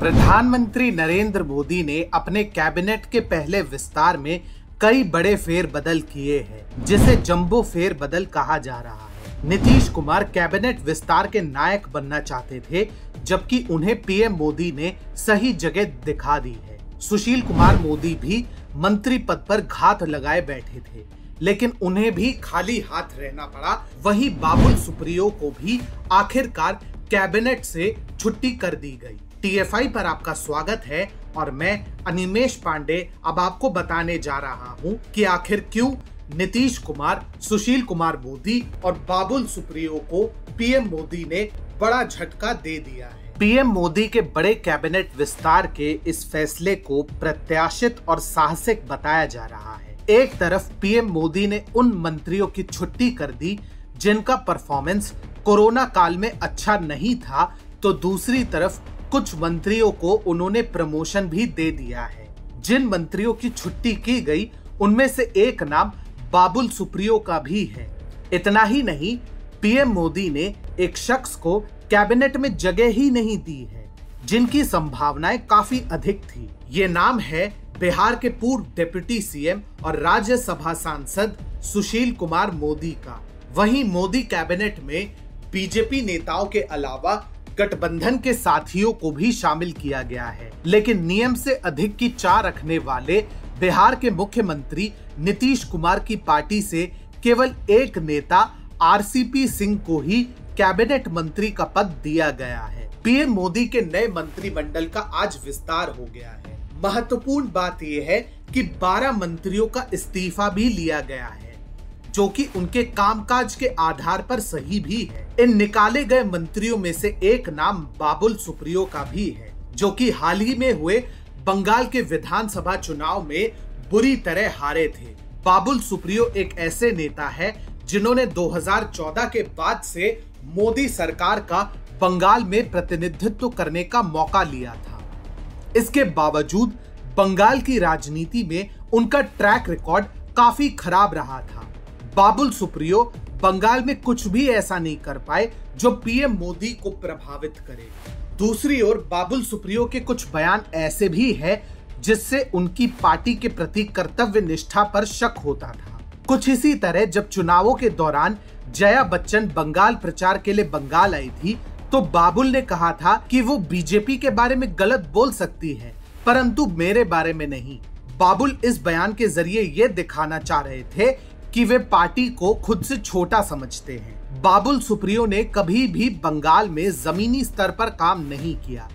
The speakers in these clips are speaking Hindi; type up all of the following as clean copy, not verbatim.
प्रधानमंत्री नरेंद्र मोदी ने अपने कैबिनेट के पहले विस्तार में कई बड़े फेरबदल किए हैं, जिसे जंबो फेरबदल कहा जा रहा है। नीतीश कुमार कैबिनेट विस्तार के नायक बनना चाहते थे, जबकि उन्हें पीएम मोदी ने सही जगह दिखा दी है। सुशील कुमार मोदी भी मंत्री पद पर घात लगाए बैठे थे, लेकिन उन्हें भी खाली हाथ रहना पड़ा। वहीं बाबुल सुप्रियो को भी आखिरकार कैबिनेट से छुट्टी कर दी गई। टीएफआई पर आपका स्वागत है और मैं अनिमेश पांडे अब आपको बताने जा रहा हूं कि आखिर क्यों नीतीश कुमार, सुशील कुमार मोदी और बाबुल सुप्रियो को पीएम मोदी ने बड़ा झटका दे दिया है। पीएम मोदी के बड़े कैबिनेट विस्तार के इस फैसले को प्रत्याशित और साहसिक बताया जा रहा है। एक तरफ पीएम मोदी ने उन मंत्रियों की छुट्टी कर दी जिनका परफॉर्मेंस कोरोना काल में अच्छा नहीं था, तो दूसरी तरफ कुछ मंत्रियों को उन्होंने प्रमोशन भी दे दिया है। जिन मंत्रियों की छुट्टी की गई उनमें से एक नाम बाबुल सुप्रियो का भी है। इतना ही नहीं, पीएम मोदी ने एक शख्स को कैबिनेट में जगह ही नहीं दी है, जिनकी संभावनाएं काफी अधिक थी। ये नाम है बिहार के पूर्व डिप्टी सीएम और राज्यसभा सांसद सुशील कुमार मोदी का। वहीं मोदी कैबिनेट में बीजेपी नेताओं के अलावा गठबंधन के साथियों को भी शामिल किया गया है, लेकिन नियम से अधिक की चाह रखने वाले बिहार के मुख्यमंत्री नीतीश कुमार की पार्टी से केवल एक नेता आरसीपी सिंह को ही कैबिनेट मंत्री का पद दिया गया है। पीएम मोदी के नए मंत्रिमंडल का आज विस्तार हो गया है। महत्वपूर्ण बात यह है कि 12 मंत्रियों का इस्तीफा भी लिया गया है, जो कि उनके कामकाज के आधार पर सही भी है। इन निकाले गए मंत्रियों में से एक नाम बाबुल सुप्रियो का भी है, जो कि हाल ही में हुए बंगाल के विधानसभा चुनाव में बुरी तरह हारे थे। बाबुल सुप्रियो एक ऐसे नेता है जिन्होंने 2014 के बाद से मोदी सरकार का बंगाल में प्रतिनिधित्व करने का मौका लिया था। इसके बावजूद बंगाल की राजनीति में उनका ट्रैक रिकॉर्ड काफी खराब रहा था। बाबुल सुप्रियो बंगाल में कुछ भी ऐसा नहीं कर पाए जो पीएम मोदी को प्रभावित करे। दूसरी ओर बाबुल सुप्रियो के कुछ बयान ऐसे भी हैं जिससे उनकी पार्टी के प्रति कर्तव्य निष्ठा पर शक होता था। कुछ इसी तरह जब चुनावों के दौरान जया बच्चन बंगाल प्रचार के लिए बंगाल आई थी, तो बाबुल ने कहा था कि वो बीजेपी के बारे में गलत बोल सकती है, परंतु मेरे बारे में नहीं। बाबुल इस बयान के जरिए ये दिखाना चाह रहे थे कि वे पार्टी को खुद से छोटा समझते हैं। बाबुल सुप्रियो ने कभी भी बंगाल में जमीनी स्तर पर काम नहीं किया,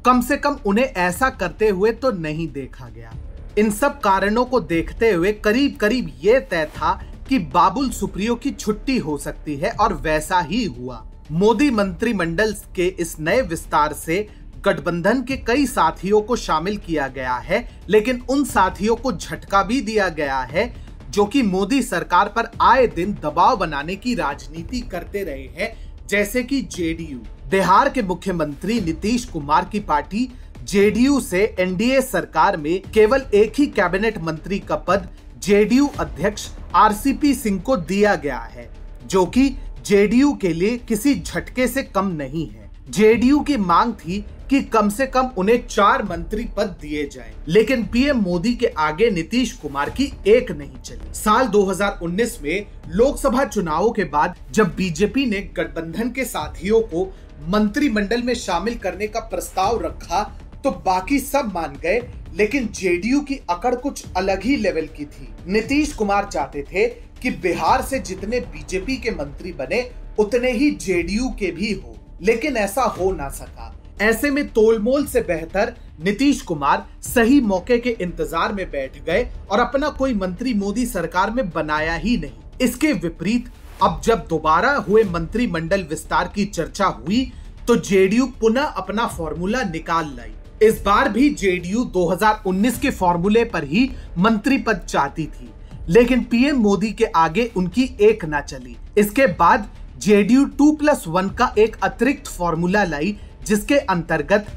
कम से कम उन्हें ऐसा करते हुए तो नहीं देखा गया। इन सब कारणों को देखते हुए करीब करीब ये तय था कि बाबुल सुप्रियो की छुट्टी हो सकती है, और वैसा ही हुआ। मोदी मंत्रिमंडल के इस नए विस्तार से गठबंधन के कई साथियों को शामिल किया गया है, लेकिन उन साथियों को झटका भी दिया गया है जो कि मोदी सरकार पर आए दिन दबाव बनाने की राजनीति करते रहे हैं, जैसे कि जेडीयू। बिहार के मुख्यमंत्री नीतीश कुमार की पार्टी जेडीयू से एनडीए सरकार में केवल एक ही कैबिनेट मंत्री का पद जेडीयू अध्यक्ष आरसीपी सिंह को दिया गया है, जो कि जेडीयू के लिए किसी झटके से कम नहीं है। जेडीयू की मांग थी कि कम से कम उन्हें 4 मंत्री पद दिए जाएं, लेकिन पीएम मोदी के आगे नीतीश कुमार की एक नहीं चली। साल 2019 में लोकसभा चुनावों के बाद जब बीजेपी ने गठबंधन के साथियों को मंत्रिमंडल में शामिल करने का प्रस्ताव रखा, तो बाकी सब मान गए, लेकिन जेडीयू की अकड़ कुछ अलग ही लेवल की थी। नीतीश कुमार चाहते थे कि बिहार से जितने बीजेपी के मंत्री बने उतने ही जेडीयू के भी हो, लेकिन ऐसा हो ना सका। ऐसे में तोलमोल से बेहतर नीतीश कुमार सही मौके के इंतजार में बैठ गए और अपना कोई मंत्री मोदी सरकार में बनाया ही नहीं। इसके विपरीत अब जब दोबारा हुए मंत्रिमंडल विस्तार की चर्चा हुई, तो जेडीयू पुनः अपना फॉर्मूला निकाल लाई। इस बार भी जेडीयू 2019 के फॉर्मूले पर ही मंत्री पद चाहती थी, लेकिन पीएम मोदी के आगे उनकी एक ना चली। इसके बाद जेडीयू 2+1 का एक अतिरिक्त फॉर्मूला लाई, जिसके अंतर्गत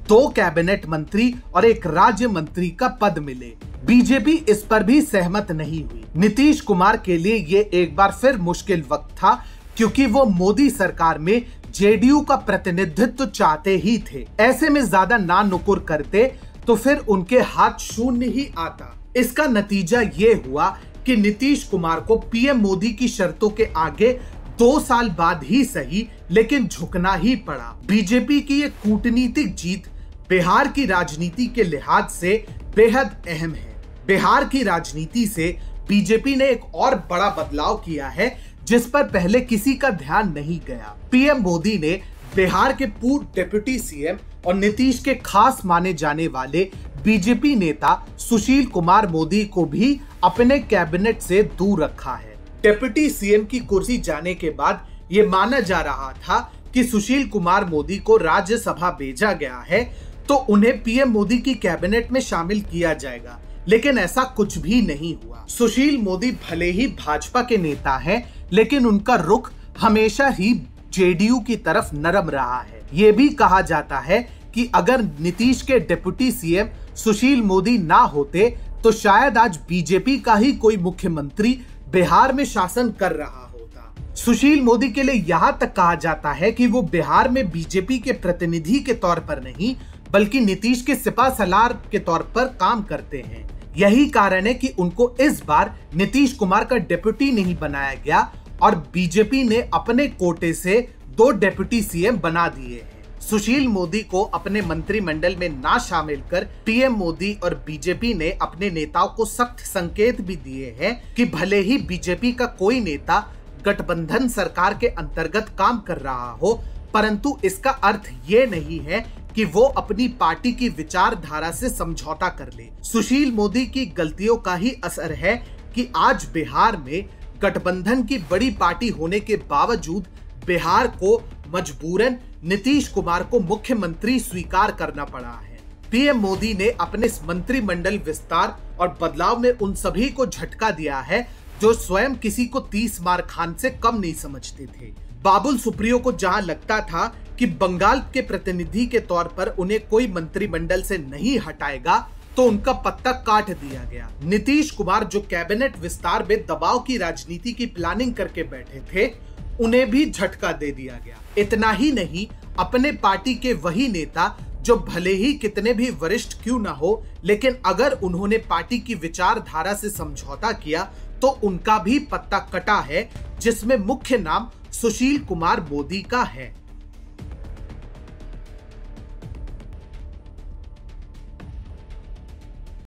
2 कैबिनेट मंत्री और 1 राज्य मंत्री का पद मिले। बीजेपी इस पर भी सहमत नहीं हुई। नीतीश कुमार के लिए ये एक बार फिर मुश्किल वक्त था, क्योंकि वो मोदी सरकार में जेडीयू का प्रतिनिधित्व चाहते ही थे। ऐसे में ज्यादा ना नुकुर करते तो फिर उनके हाथ शून्य ही आता। इसका नतीजा ये हुआ कि नीतीश कुमार को पीएम मोदी की शर्तों के आगे 2 साल बाद ही सही लेकिन झुकना ही पड़ा। बीजेपी की ये कूटनीतिक जीत बिहार की राजनीति के लिहाज से बेहद अहम है। बिहार की राजनीति से बीजेपी ने एक और बड़ा बदलाव किया है जिस पर पहले किसी का ध्यान नहीं गया। पीएम मोदी ने बिहार के पूर्व डिप्टी सीएम और नीतीश के खास माने जाने वाले बीजेपी नेता सुशील कुमार मोदी को भी अपने कैबिनेट से दूर रखा है। डिप्टी सीएम की कुर्सी जाने के बाद ये माना जा रहा था कि सुशील कुमार मोदी को राज्यसभा भेजा गया है तो उन्हें पीएम मोदी की कैबिनेट में शामिल किया जाएगा, लेकिन ऐसा कुछ भी नहीं हुआ। सुशील मोदी भले ही भाजपा के नेता हैं, लेकिन उनका रुख हमेशा ही जेडीयू की तरफ नरम रहा है। ये भी कहा जाता है कि अगर नीतीश के डिप्टी सीएम सुशील मोदी ना होते तो शायद आज बीजेपी का ही कोई मुख्यमंत्री बिहार में शासन कर रहा होता। सुशील मोदी के लिए यहाँ तक कहा जाता है कि वो बिहार में बीजेपी के प्रतिनिधि के तौर पर नहीं बल्कि नीतीश के सिपा सलार के तौर पर काम करते हैं। यही कारण है कि उनको इस बार नीतीश कुमार का डिप्टी नहीं बनाया गया और बीजेपी ने अपने कोटे से 2 डिप्टी सीएम बना दिए हैं। सुशील मोदी को अपने मंत्रिमंडल में ना शामिल कर पीएम मोदी और बीजेपी ने अपने नेताओं को सख्त संकेत भी दिए हैं कि भले ही बीजेपी का कोई नेता गठबंधन सरकार के अंतर्गत काम कर रहा हो, परंतु इसका अर्थ ये नहीं है कि वो अपनी पार्टी की विचारधारा से समझौता कर ले। सुशील मोदी की गलतियों का ही असर है कि आज बिहार में गठबंधन की बड़ी पार्टी होने के बावजूद बिहार को मजबूरन नीतीश कुमार को मुख्यमंत्री स्वीकार करना पड़ा है। पीएम मोदी ने अपने मंत्रिमंडल विस्तार और बदलाव में उन सभी को झटका दिया है जो स्वयं किसी को 30 मार खान से कम नहीं समझते थे। बाबुल सुप्रियो को जहां लगता था कि बंगाल के प्रतिनिधि के तौर पर उन्हें कोई मंत्रिमंडल से नहीं हटाएगा, तो उनका पत्ता काट दिया गया। नीतीश कुमार जो कैबिनेट विस्तार में दबाव की राजनीति की प्लानिंग करके बैठे थे, उन्हें भी झटका दे दिया गया। इतना ही नहीं, अपने पार्टी के वही नेता जो भले ही कितने भी वरिष्ठ क्यों ना हो, लेकिन अगर उन्होंने पार्टी की विचारधारा से समझौता किया तो उनका भी पत्ता कटा है, जिसमें मुख्य नाम सुशील कुमार मोदी का है।